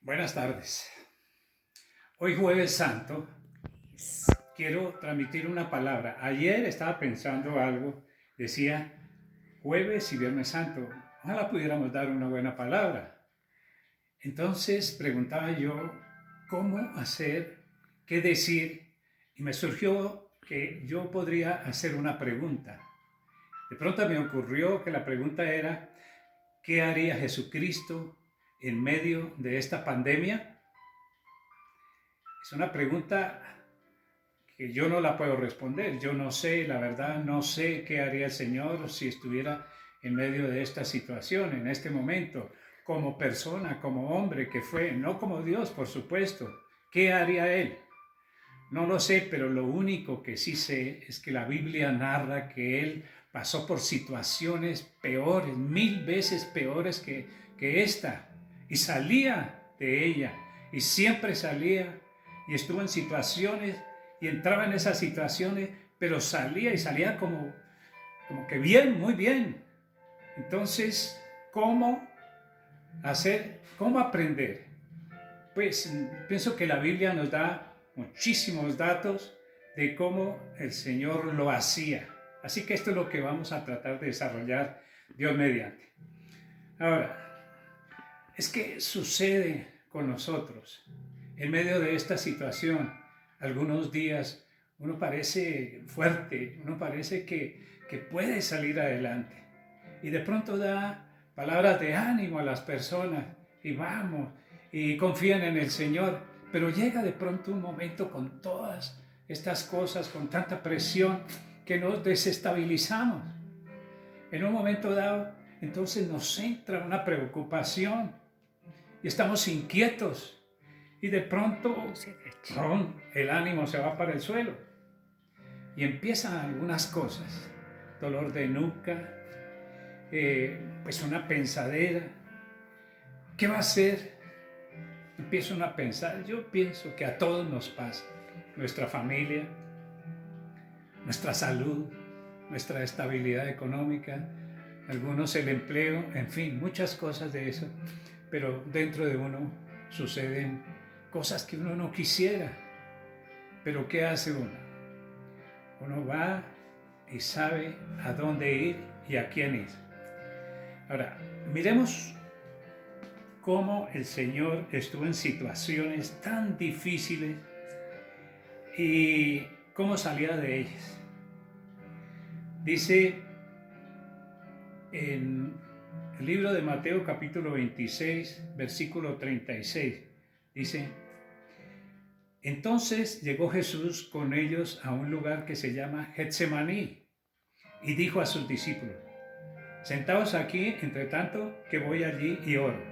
Buenas tardes. Hoy Jueves Santo quiero transmitir una palabra. Ayer estaba pensando algo, decía Jueves y Viernes Santo. Ojalá pudiéramos dar una buena palabra. Entonces preguntaba yo cómo hacer, qué decir, y me surgió que yo podría hacer una pregunta. De pronto me ocurrió que la pregunta era, ¿qué haría Jesucristo en medio de esta pandemia? Es una pregunta que yo no la puedo responder. Yo no sé, la verdad, no sé qué haría el Señor si estuviera en medio de esta situación, en este momento, como persona, como hombre que fue, no como Dios, por supuesto. ¿Qué haría Él? No lo sé, pero lo único que sí sé es que la Biblia narra que Él pasó por situaciones peores, 1000 veces peores que esta, y salía de ella, y siempre salía, y estuvo en situaciones, y entraba en esas situaciones, pero salía, y salía como que bien, muy bien. Entonces, ¿cómo hacer, cómo aprender? Pues pienso que la Biblia nos da muchísimos datos de cómo el Señor lo hacía. Así que esto es lo que vamos a tratar de desarrollar Dios mediante. Ahora, es que sucede con nosotros en medio de esta situación. Algunos días uno parece fuerte, uno parece que puede salir adelante. Y de pronto da palabras de ánimo a las personas y vamos, y confían en el Señor. Pero llega de pronto un momento con todas estas cosas, con tanta presión, que nos desestabilizamos. En un momento dado, entonces nos entra una preocupación y estamos inquietos y de pronto el ánimo se va para el suelo y empiezan algunas cosas, dolor de nuca, pues una pensadera. ¿Qué va a hacer? Empiezo uno a pensar. Yo pienso que a todos nos pasa, nuestra familia, nuestra salud, nuestra estabilidad económica, algunos el empleo, en fin, muchas cosas de eso, pero dentro de uno suceden cosas que uno no quisiera. Pero ¿qué hace uno? Uno va y sabe a dónde ir y a quién ir. Ahora, miremos cómo el Señor estuvo en situaciones tan difíciles y cómo salía de ellas. Dice en el libro de Mateo capítulo 26, versículo 36, dice: entonces llegó Jesús con ellos a un lugar que se llama Getsemaní y dijo a sus discípulos: sentaos aquí, entre tanto que voy allí y oro.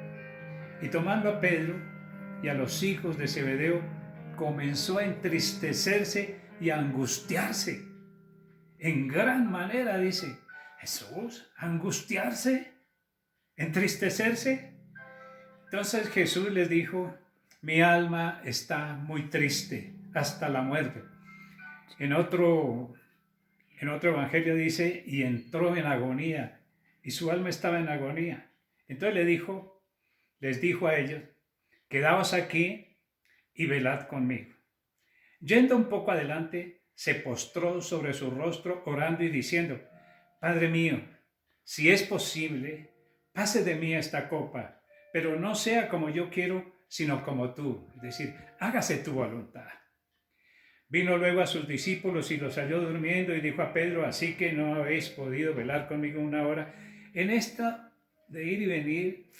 Y tomando a Pedro y a los hijos de Zebedeo, comenzó a entristecerse y a angustiarse. En gran manera, dice Jesús, angustiarse, entristecerse. Entonces Jesús les dijo: mi alma está muy triste hasta la muerte. En otro evangelio dice: y entró en agonía, y su alma estaba en agonía. Entonces les dijo a ellos: quedaos aquí y velad conmigo. Yendo un poco adelante, se postró sobre su rostro orando y diciendo: Padre mío, si es posible, pase de mí esta copa, pero no sea como yo quiero, sino como tú. Es decir, hágase tu voluntad. Vino luego a sus discípulos y los halló durmiendo y dijo a Pedro: así que no habéis podido velar conmigo una hora. En esta de ir y venir,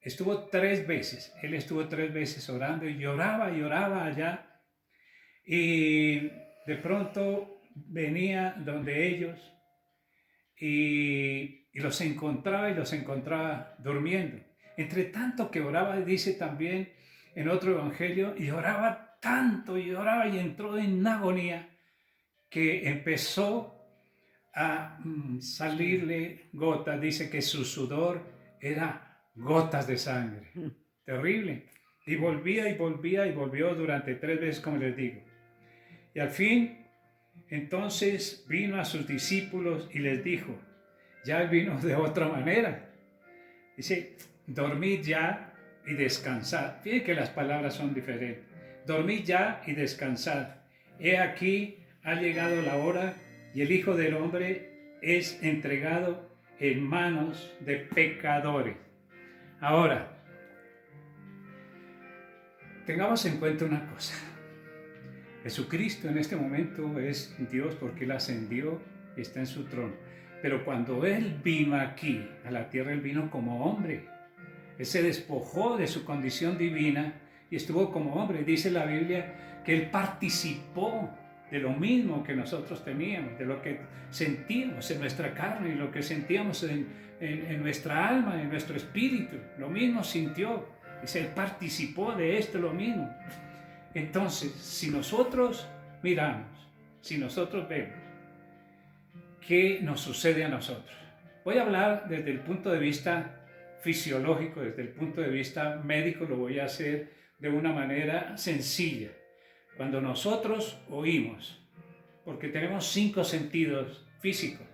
estuvo 3 veces. Él estuvo 3 veces orando y lloraba allá. Y de pronto venía donde ellos y los encontraba durmiendo. Entre tanto que oraba, dice también en otro evangelio, y oraba tanto y oraba y entró en agonía que empezó a salirle gotas. Dice que su sudor era gotas de sangre. Terrible. Y volvió durante 3 veces, como les digo. Y al fin, entonces vino a sus discípulos y les dijo, ya vino de otra manera. Dice: dormid ya y descansad. Fíjense que las palabras son diferentes. Dormid ya y descansad. He aquí, ha llegado la hora y el Hijo del Hombre es entregado en manos de pecadores. Ahora, tengamos en cuenta una cosa. Jesucristo en este momento es Dios porque Él ascendió y está en su trono. Pero cuando Él vino aquí a la tierra, Él vino como hombre. Él se despojó de su condición divina y estuvo como hombre. Dice la Biblia que Él participó de lo mismo que nosotros teníamos, de lo que sentíamos en nuestra carne y lo que sentíamos en nuestra alma, en nuestro espíritu. Lo mismo sintió. Dice, Él participó de esto, lo mismo. Entonces, si nosotros miramos, si nosotros vemos, ¿qué nos sucede a nosotros? Voy a hablar desde el punto de vista fisiológico, desde el punto de vista médico, lo voy a hacer de una manera sencilla. Cuando nosotros oímos, porque tenemos 5 sentidos físicos,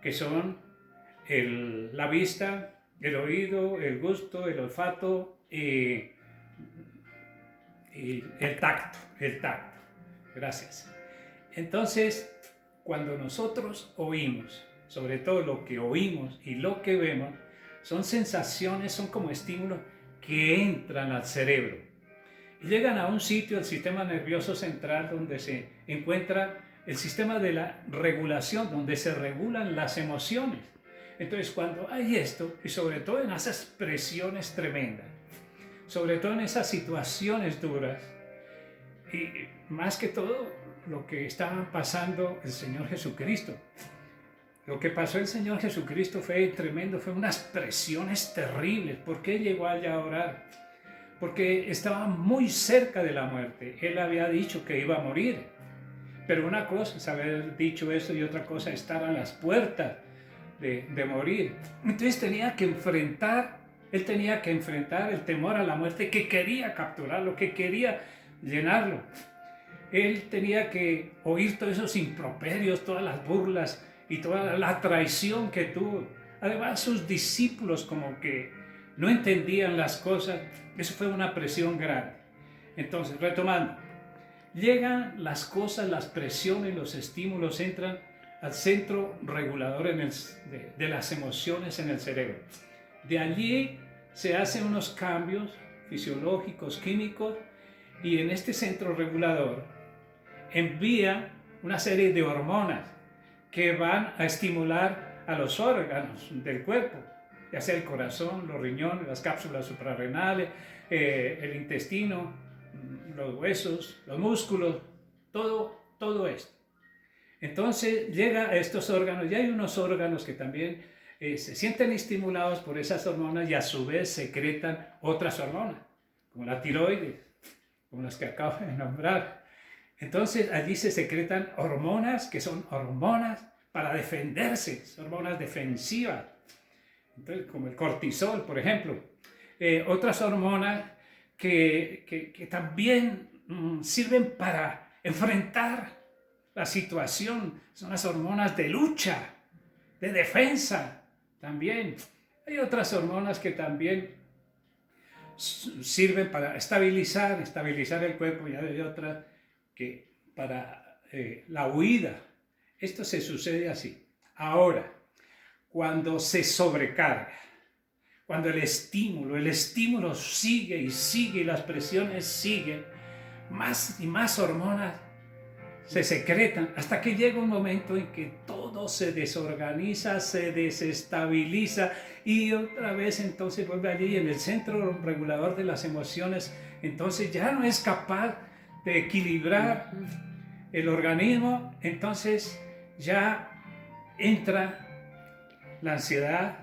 que son la vista, el oído, el gusto, el olfato y el tacto. Gracias. Entonces, cuando nosotros oímos, sobre todo lo que oímos y lo que vemos, son sensaciones, son como estímulos que entran al cerebro y llegan a un sitio, el sistema nervioso central, donde se encuentra el sistema de la regulación, donde se regulan las emociones. Entonces, cuando hay esto, y sobre todo en esas presiones tremendas, sobre todo en esas situaciones duras, y más que todo lo que estaba pasando el Señor Jesucristo. Lo que pasó el Señor Jesucristo fue tremendo, fue unas presiones terribles. ¿Por qué llegó allá a orar? Porque estaba muy cerca de la muerte. Él había dicho que iba a morir. Pero una cosa es haber dicho eso y otra cosa es estar a las puertas de morir. Entonces él tenía que enfrentar el temor a la muerte, que quería capturarlo, que quería llenarlo. Él tenía que oír todos esos improperios, todas las burlas y toda la traición que tuvo. Además, sus discípulos como que no entendían las cosas. Eso fue una presión grande. Entonces, retomando, llegan las cosas, las presiones, los estímulos entran al centro regulador de las emociones en el cerebro. De allí se hacen unos cambios fisiológicos, químicos, y en este centro regulador envía una serie de hormonas que van a estimular a los órganos del cuerpo, ya sea el corazón, los riñones, las cápsulas suprarrenales, el intestino, los huesos, los músculos, todo esto. Entonces llega a estos órganos, y hay unos órganos que también se sienten estimulados por esas hormonas y a su vez secretan otras hormonas, como la tiroides, como las que acabo de nombrar. Entonces allí se secretan hormonas que son hormonas para defenderse, hormonas defensivas. Entonces, como el cortisol, por ejemplo. Otras hormonas que también sirven para enfrentar la situación, son las hormonas de lucha, de defensa también. Hay otras hormonas que también sirven para estabilizar el cuerpo, y hay otras que para la huida. Esto se sucede así. Ahora, cuando se sobrecarga, cuando el estímulo sigue y sigue y las presiones siguen, más y más hormonas se secretan hasta que llega un momento en que todo se desorganiza, se desestabiliza y otra vez entonces vuelve allí en el centro regulador de las emociones. Entonces ya no es capaz de equilibrar el organismo, entonces ya entra la ansiedad,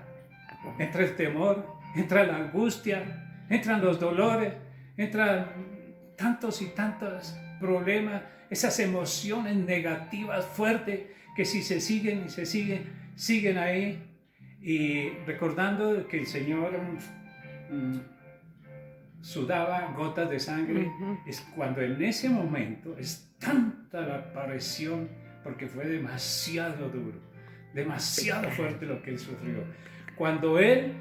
entra el temor, entra la angustia, entran los dolores, entran tantos y tantos problemas, esas emociones negativas fuertes que si se siguen y se siguen ahí. Y recordando que el Señor sudaba gotas de sangre, es cuando en ese momento es tanta la presión, porque fue demasiado duro, demasiado fuerte lo que Él sufrió. Cuando Él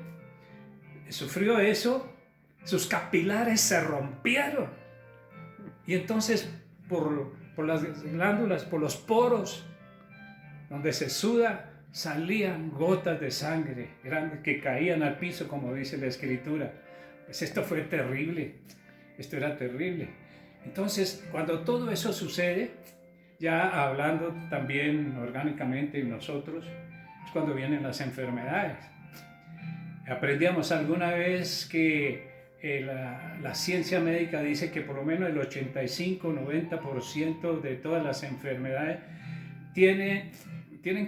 sufrió eso, sus capilares se rompieron. Y entonces por las glándulas, por los poros, donde se suda, salían gotas de sangre grandes que caían al piso, como dice la Escritura. Pues esto fue terrible, esto era terrible. Entonces, cuando todo eso sucede, ya hablando también orgánicamente en nosotros, es cuando vienen las enfermedades. Aprendíamos alguna vez que la ciencia médica dice que por lo menos el 85-90% de todas las enfermedades tienen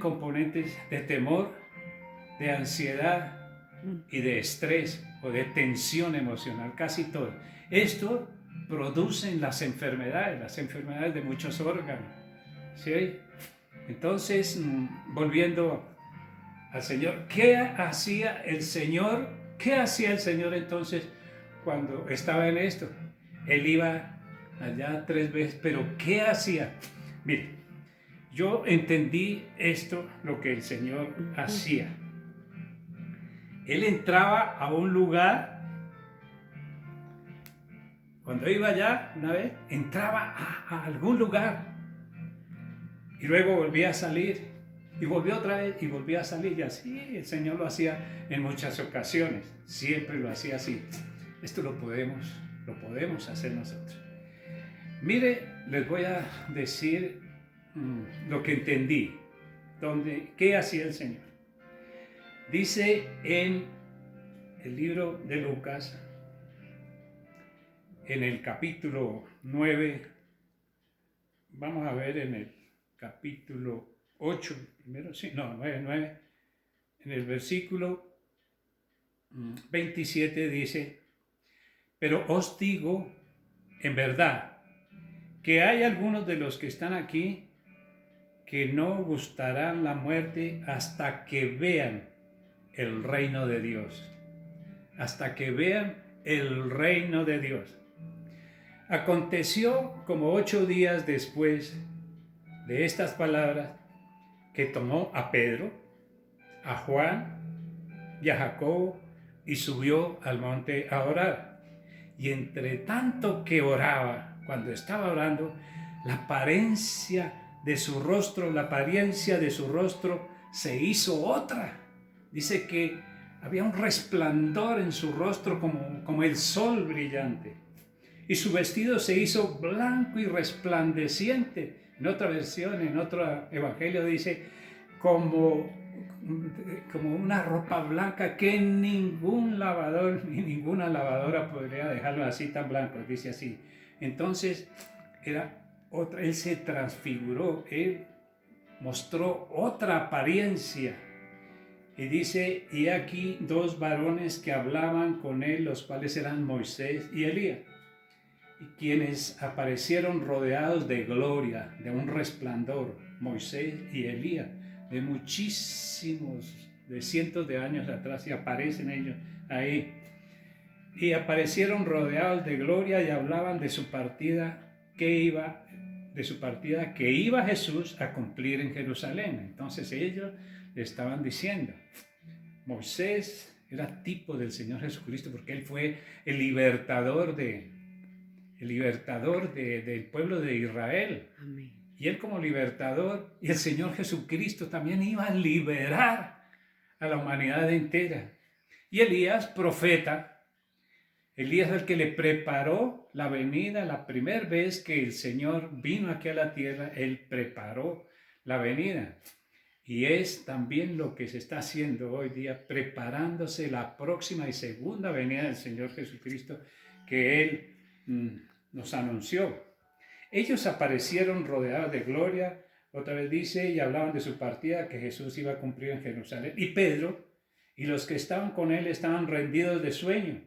componentes de temor, de ansiedad y de estrés o de tensión emocional, casi todo. Esto producen las enfermedades de muchos órganos, ¿sí? Entonces, volviendo al Señor, ¿qué hacía el Señor? ¿Qué hacía el Señor entonces cuando estaba en esto? Él iba allá 3 veces, pero ¿qué hacía? Mire, yo entendí esto, lo que el Señor hacía. Él entraba a un lugar, cuando iba allá una vez, entraba a algún lugar y luego volvía a salir y volvió otra vez y volvía a salir, y así el Señor lo hacía en muchas ocasiones, siempre lo hacía así. Esto lo podemos hacer nosotros. Mire, les voy a decir lo que entendí, qué hacía el Señor. Dice en el libro de Lucas, en el capítulo 9, vamos a ver en el capítulo 8, primero, sí, no, 9, en el versículo 27 dice: pero os digo en verdad que hay algunos de los que están aquí que no gustarán la muerte hasta que vean el reino de Dios. Hasta que vean el reino de Dios. Aconteció como 8 días después de estas palabras que tomó a Pedro, a Juan y a Jacobo y subió al monte a orar. Y entre tanto que oraba, cuando estaba orando, la apariencia de su rostro se hizo otra. Dice que había un resplandor en su rostro como el sol brillante. Y su vestido se hizo blanco y resplandeciente. En otra versión, en otro evangelio dice como una ropa blanca que ningún lavador ni ninguna lavadora podría dejarlo así tan blanco, dice así. Entonces él se transfiguró, él mostró otra apariencia. Y dice: y aquí 2 varones que hablaban con él, los cuales eran Moisés y Elías, y quienes aparecieron rodeados de gloria, de un resplandor, Moisés y Elías, de muchísimos, de cientos de años atrás, y aparecen ellos ahí. Y aparecieron rodeados de gloria y hablaban de su partida que iba Jesús a cumplir en Jerusalén. Entonces ellos le estaban diciendo, Moisés era tipo del Señor Jesucristo, porque él fue el libertador del pueblo de Israel. Amén. Y él como libertador, y el Señor Jesucristo también iba a liberar a la humanidad entera. Y Elías, profeta, Elías es el que le preparó la venida, la primera vez que el Señor vino aquí a la tierra, él preparó la venida. Y es también lo que se está haciendo hoy día, preparándose la próxima y segunda venida del Señor Jesucristo que él nos anunció. Ellos aparecieron rodeados de gloria, otra vez dice, y hablaban de su partida que Jesús iba a cumplir en Jerusalén. Y Pedro y los que estaban con él estaban rendidos de sueño,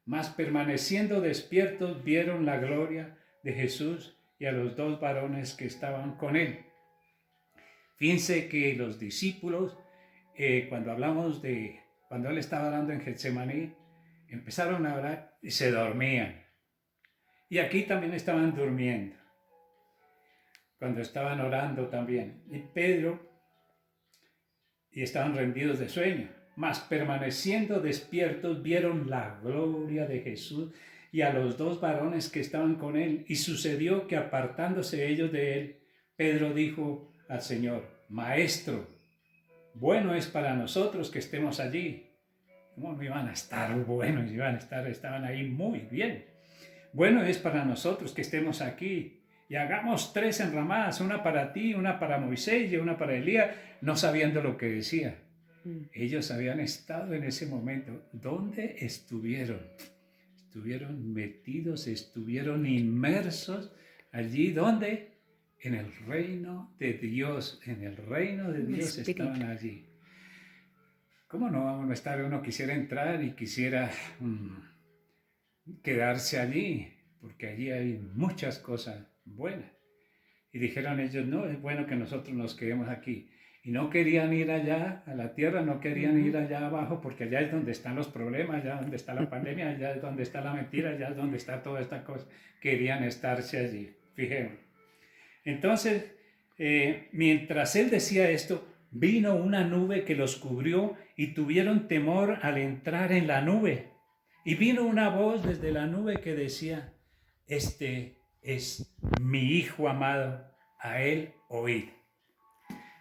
mas permaneciendo despiertos vieron la gloria de Jesús y a los 2 varones que estaban con él. Fíjense que los discípulos, cuando él estaba orando en Getsemaní, empezaron a orar y se dormían. Y aquí también estaban durmiendo, cuando estaban orando también. Y estaban rendidos de sueño. mas permaneciendo despiertos vieron la gloria de Jesús y a los dos varones que estaban con él. Y sucedió que apartándose ellos de él, Pedro dijo al Señor: Maestro, bueno es para nosotros que estemos allí. ¿Cómo no iban a estar buenos? Estaban ahí muy bien. Bueno es para nosotros que estemos aquí y hagamos 3 enramadas, una para ti, una para Moisés y una para Elías, no sabiendo lo que decía. Ellos habían estado en ese momento. ¿Dónde estuvieron? Estuvieron metidos, estuvieron inmersos allí. ¿Dónde? En el reino de Dios. En el reino de Dios estaban allí. ¿Cómo no estar? Uno quisiera entrar y quisiera quedarse allí, porque allí hay muchas cosas buenas. Y dijeron ellos: no, es bueno que nosotros nos quedemos aquí. Y no querían ir allá a la tierra, no querían ir allá abajo, porque allá es donde están los problemas, allá es donde está la pandemia, allá es donde está la mentira, allá es donde está toda esta cosa. Querían estarse allí, fijemos. Entonces, mientras él decía esto, vino una nube que los cubrió y tuvieron temor al entrar en la nube. Y vino una voz desde la nube que decía: este es mi Hijo amado, a él oíd.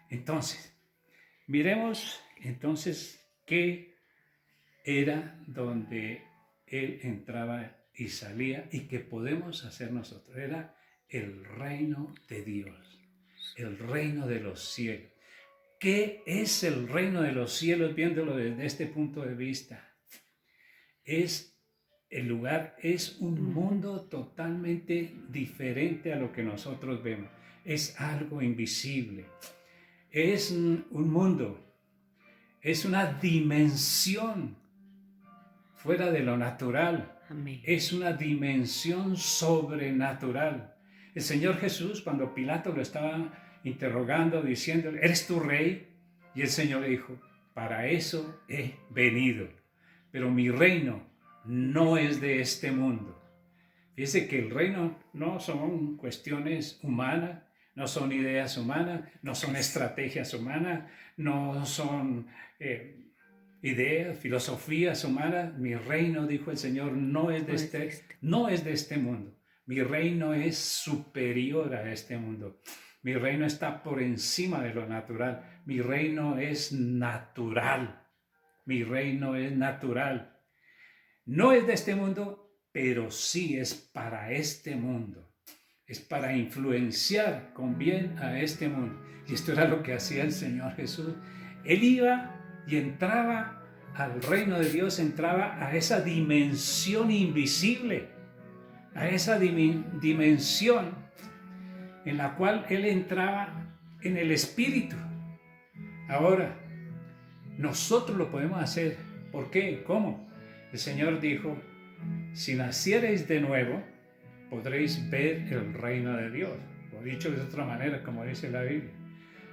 Entonces, miremos entonces qué era donde él entraba y salía y qué podemos hacer nosotros. Era el reino de Dios, el reino de los cielos. ¿Qué es el reino de los cielos viéndolo desde este punto de vista? Es el lugar, es un mundo totalmente diferente a lo que nosotros vemos. Es algo invisible. Es un mundo, es una dimensión fuera de lo natural. Amén. Es una dimensión sobrenatural. El Señor Jesús, cuando Pilato lo estaba interrogando, diciéndole: ¿eres tú rey? Y el Señor le dijo: para eso he venido, pero mi reino no es de este mundo. Fíjese que el reino no son cuestiones humanas, no son ideas humanas, no son estrategias humanas, no son ideas, filosofías humanas. Mi reino, dijo el Señor, no es de este mundo. Mi reino es superior a este mundo. Mi reino está por encima de lo natural. Mi reino es natural. Mi reino es natural. No es de este mundo, pero sí es para este mundo. Es para influenciar con bien a este mundo. Y esto era lo que hacía el Señor Jesús. Él iba y entraba al reino de Dios, entraba a esa dimensión invisible, a esa dimensión en la cual Él entraba en el Espíritu. Ahora, nosotros lo podemos hacer. ¿Por qué? ¿Cómo? El Señor dijo: si naciereis de nuevo, podréis ver el reino de Dios. O dicho de otra manera, como dice la Biblia: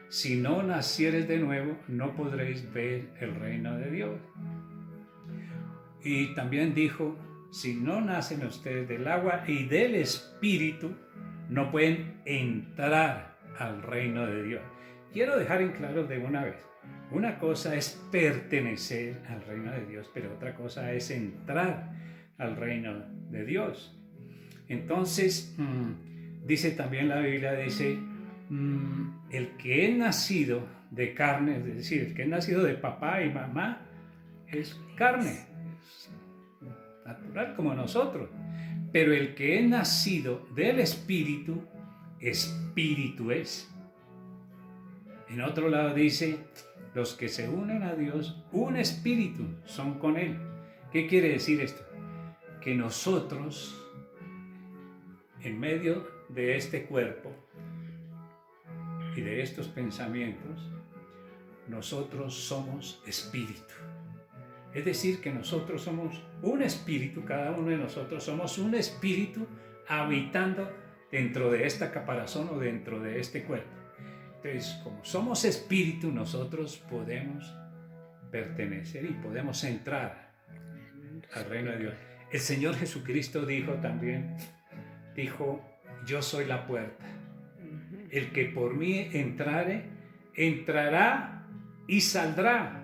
si no naciereis de nuevo, no podréis ver el reino de Dios. Y también dijo: si no nacen ustedes del agua y del Espíritu, no pueden entrar al reino de Dios. Quiero dejar en claro de una vez: una cosa es pertenecer al reino de Dios, pero otra cosa es entrar al reino de Dios. Entonces, dice también la Biblia, dice: el que es nacido de carne, es decir, el que es nacido de papá y mamá, es carne, es natural como nosotros. Pero el que es nacido del Espíritu, espíritu es. En otro lado dice: los que se unen a Dios, un espíritu son con Él. ¿Qué quiere decir esto? Que nosotros, en medio de este cuerpo y de estos pensamientos, nosotros somos espíritu. Es decir, que nosotros somos un espíritu, cada uno de nosotros somos un espíritu habitando dentro de esta caparazón o dentro de este cuerpo. Entonces, como somos espíritu, nosotros podemos pertenecer y podemos entrar al reino de Dios. El Señor Jesucristo dijo también, yo soy la puerta. El que por mí entrare, entrará y saldrá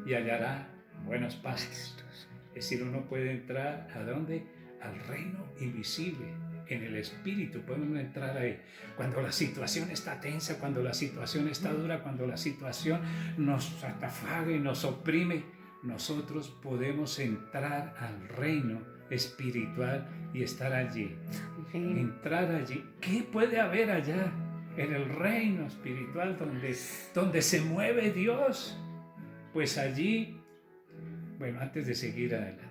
y hallará buenos pastos. Es decir, uno puede entrar ¿a dónde? Al reino invisible. En el espíritu podemos entrar ahí. Cuando la situación está tensa, cuando la situación está dura, cuando la situación nos atafaga y nos oprime, nosotros podemos entrar al reino espiritual y estar allí. Entrar allí. ¿Qué puede haber allá en el reino espiritual donde se mueve Dios? Pues allí, bueno, antes de seguir adelante,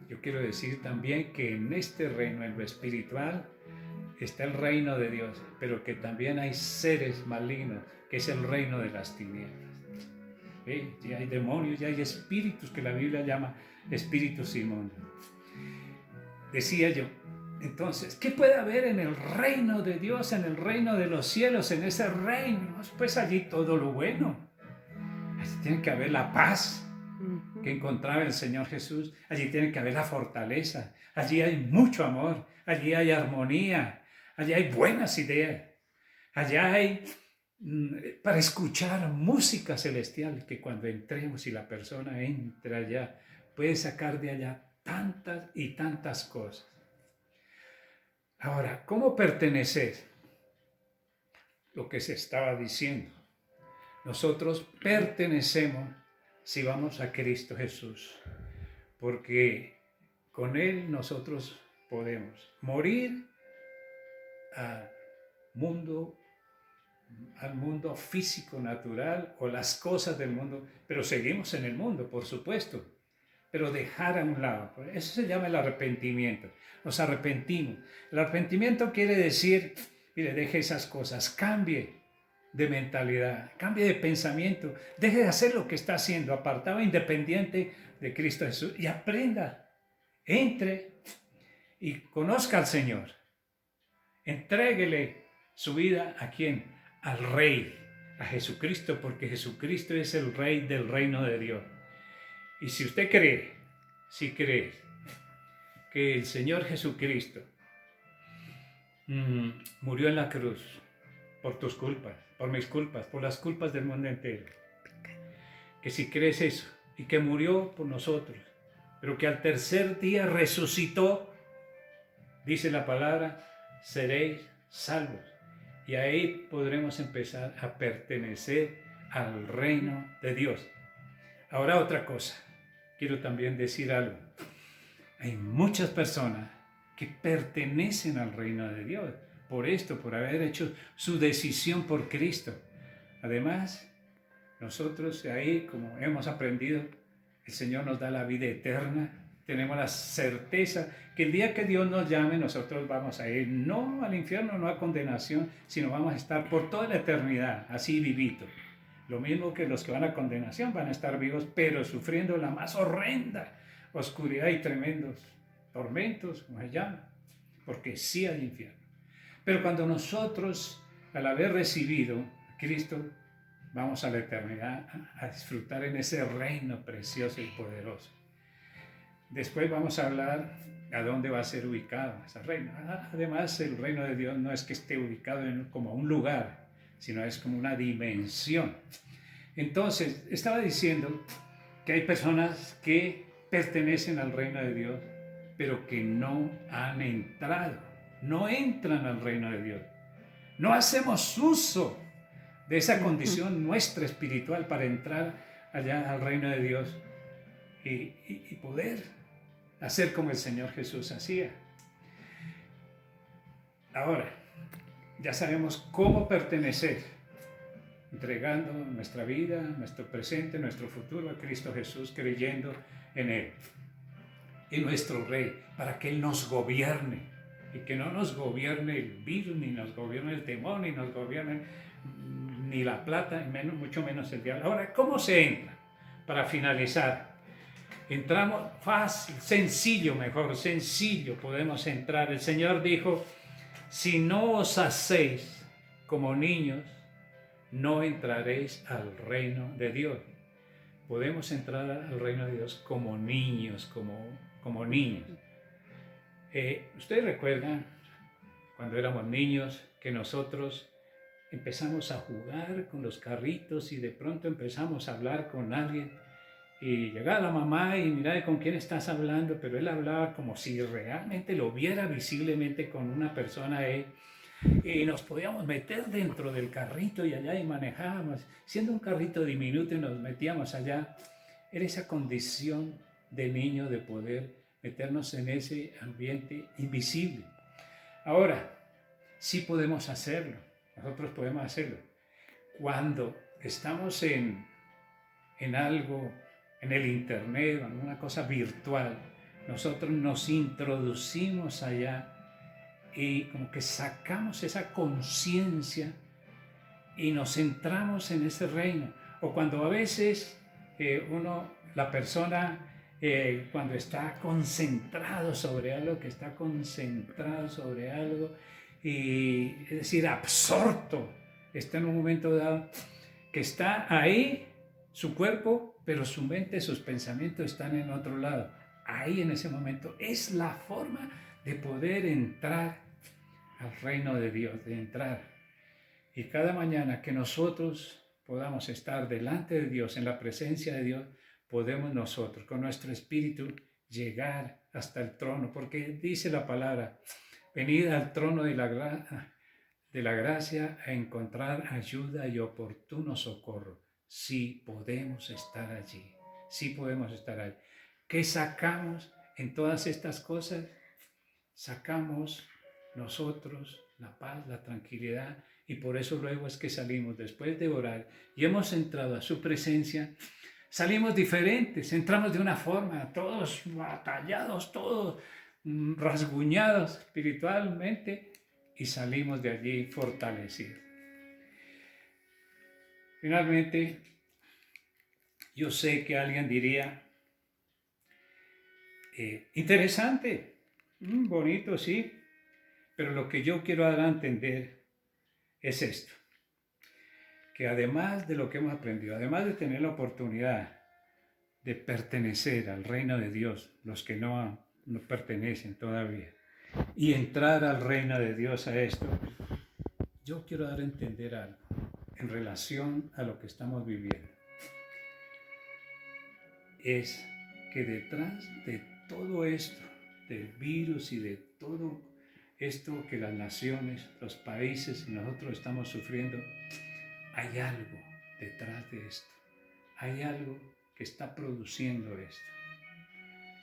yo quiero decir también que en este reino, en lo espiritual, está el reino de Dios, pero que también hay seres malignos, que es el reino de las tinieblas. Ya hay demonios, ya hay espíritus que la Biblia llama espíritus inmundos. Decía yo, entonces, ¿qué puede haber en el reino de Dios, en el reino de los cielos, en ese reino? Pues allí todo lo bueno. Allí tiene que haber la paz que encontraba el Señor Jesús. Allí tiene que haber la fortaleza. Allí hay mucho amor. Allí hay armonía. Allí hay buenas ideas. Allá hay para escuchar música celestial, que cuando entremos y la persona entra allá, puede sacar de allá tantas y tantas cosas. Ahora, ¿cómo pertenecer? Lo que se estaba diciendo. Nosotros pertenecemos si vamos a Cristo Jesús, porque con Él nosotros podemos morir al mundo físico, natural, o las cosas del mundo, pero seguimos en el mundo, por supuesto, pero dejar a un lado. Eso se llama el arrepentimiento. Nos arrepentimos. El arrepentimiento quiere decir, mire, deje esas cosas, cambie de mentalidad, cambie de pensamiento, deje de hacer lo que está haciendo, apartado, independiente de Cristo Jesús, y aprenda, entre y conozca al Señor. Entréguele su vida ¿a quién? Al Rey, a Jesucristo, porque Jesucristo es el Rey del reino de Dios. Y si usted cree, si cree que el Señor Jesucristo murió en la cruz por tus culpas, por mis culpas, por las culpas del mundo entero, que si crees eso y que murió por nosotros, pero que al tercer día resucitó, dice la palabra, seréis salvos. Y ahí podremos empezar a pertenecer al reino de Dios. Ahora otra cosa, quiero también decir algo. Hay muchas personas que pertenecen al reino de Dios por esto, por haber hecho su decisión por Cristo. Además, nosotros ahí, como hemos aprendido, el Señor nos da la vida eterna. Tenemos la certeza que el día que Dios nos llame, nosotros vamos a ir no al infierno, no a condenación, sino vamos a estar por toda la eternidad, así vivito. Lo mismo que los que van a condenación van a estar vivos, pero sufriendo la más horrenda oscuridad y tremendos tormentos, como se llama, porque sí hay infierno. Pero cuando nosotros, al haber recibido a Cristo, vamos a la eternidad a disfrutar en ese reino precioso y poderoso. Después vamos a hablar a dónde va a ser ubicado ese reino. Además, el reino de Dios no es que esté ubicado como un lugar, sino es como una dimensión. Entonces, estaba diciendo que hay personas que pertenecen al reino de Dios, pero que no han entrado, no entran al reino de Dios. No hacemos uso de esa condición nuestra espiritual para entrar allá al reino de Dios y poder hacer como el Señor Jesús hacía. Ahora, ya sabemos cómo pertenecer, entregando nuestra vida, nuestro presente, nuestro futuro a Cristo Jesús, creyendo en Él, en nuestro Rey, para que Él nos gobierne, y que no nos gobierne el virus, ni nos gobierne el temor, ni nos gobierne ni la plata, y mucho menos el diablo. Ahora, ¿cómo se entra? Para finalizar, entramos fácil, sencillo, podemos entrar. El Señor dijo, si no os hacéis como niños, no entraréis al reino de Dios. Podemos entrar al reino de Dios como niños, como niños. Ustedes recuerdan cuando éramos niños que nosotros empezamos a jugar con los carritos y de pronto empezamos a hablar con alguien y llegaba la mamá y mira con quién estás hablando, pero él hablaba como si realmente lo viera visiblemente con una persona ahí y nos podíamos meter dentro del carrito y allá y manejábamos, siendo un carrito diminuto y nos metíamos allá. Era esa condición de niño de poder meternos en ese ambiente invisible. Ahora, sí podemos hacerlo, nosotros podemos hacerlo. Cuando estamos en algo, en el internet, en una cosa virtual, nosotros nos introducimos allá y como que sacamos esa conciencia y nos centramos en ese reino. O cuando a veces la persona, cuando está concentrado sobre algo, y es decir, absorto, está en un momento dado, que está ahí, su cuerpo, pero su mente, sus pensamientos están en otro lado. Ahí en ese momento es la forma de poder entrar al reino de Dios, de entrar. Y cada mañana que nosotros podamos estar delante de Dios, en la presencia de Dios, podemos nosotros con nuestro espíritu llegar hasta el trono, porque dice la palabra, venid al trono de la gracia a encontrar ayuda y oportuno socorro. Sí podemos estar allí, sí podemos estar allí. ¿Qué sacamos en todas estas cosas? Sacamos nosotros la paz, la tranquilidad, y por eso luego es que salimos después de orar y hemos entrado a su presencia, salimos diferentes, entramos de una forma, todos batallados, todos rasguñados espiritualmente, y salimos de allí fortalecidos. Finalmente, yo sé que alguien diría, interesante, bonito, sí, pero lo que yo quiero dar a entender es esto, que además de lo que hemos aprendido, además de tener la oportunidad de pertenecer al reino de Dios, los que no pertenecen todavía, y entrar al reino de Dios a esto, yo quiero dar a entender algo en relación a lo que estamos viviendo. Es que detrás de todo esto, del virus y de todo esto que las naciones, los países y nosotros estamos sufriendo, hay algo detrás de esto. Hay algo que está produciendo esto.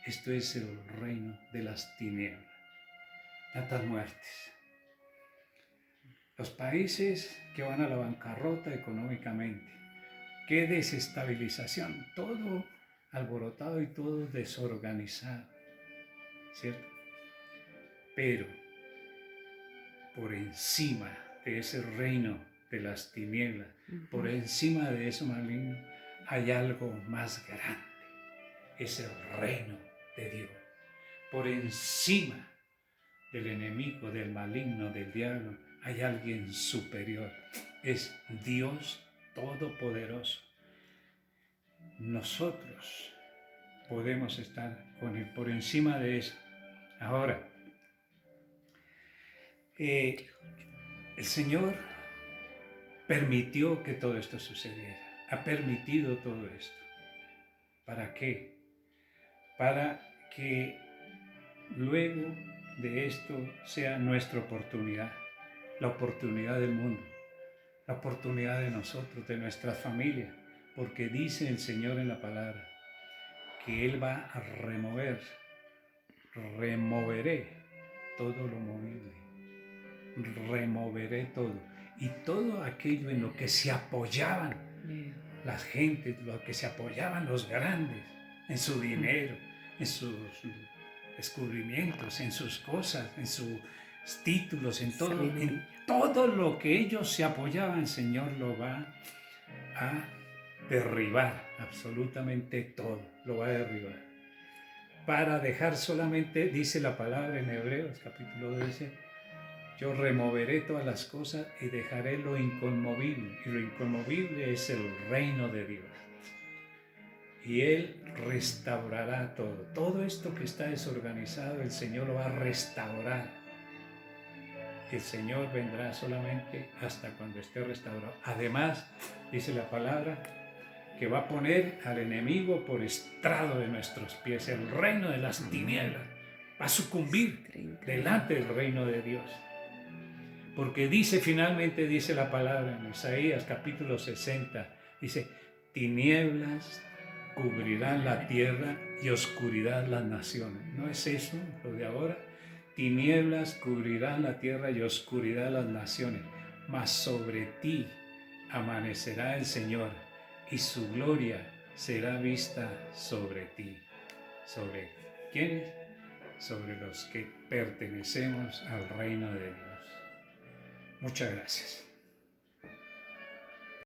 Esto es el reino de las tinieblas. Tantas muertes. Los países que van a la bancarrota económicamente. Qué desestabilización. Todo alborotado y todo desorganizado. ¿Cierto? Pero por encima de ese reino de las tinieblas, por encima de eso maligno, hay algo más grande. Es el reino de Dios. Por encima del enemigo, del maligno, del diablo, hay alguien superior. Es Dios Todopoderoso. Nosotros podemos estar con Él por encima de eso. Ahora, el Señor permitió que todo esto sucediera. Ha permitido todo esto. ¿Para qué? Para que luego de esto sea nuestra oportunidad, la oportunidad del mundo, la oportunidad de nosotros, de nuestras familias, porque dice el Señor en la palabra que Él va a removeré todo lo movible, removeré todo, y todo aquello en lo que se apoyaban las gentes, lo que se apoyaban los grandes, en su dinero, en sus descubrimientos, en sus cosas, en sus títulos, en todo lo que ellos se apoyaban, el Señor lo va a derribar, absolutamente todo, lo va a derribar. Para dejar solamente, dice la palabra en Hebreos, capítulo 12, yo removeré todas las cosas y dejaré lo inconmovible. Y lo inconmovible es el reino de Dios. Y Él restaurará todo. Todo esto que está desorganizado, el Señor lo va a restaurar. el Señor vendrá solamente hasta cuando esté restaurado. Además, dice la palabra, que va a poner al enemigo por estrado de nuestros pies. El reino de las tinieblas va a sucumbir delante del reino de Dios. Porque finalmente dice la palabra en Isaías capítulo 60, dice, tinieblas cubrirán la tierra y oscuridad las naciones. ¿No es eso lo de ahora? Tinieblas cubrirán la tierra y oscuridad las naciones, mas sobre ti amanecerá el Señor y su gloria será vista sobre ti. ¿Sobre quiénes? Sobre los que pertenecemos al reino de Dios. Muchas gracias.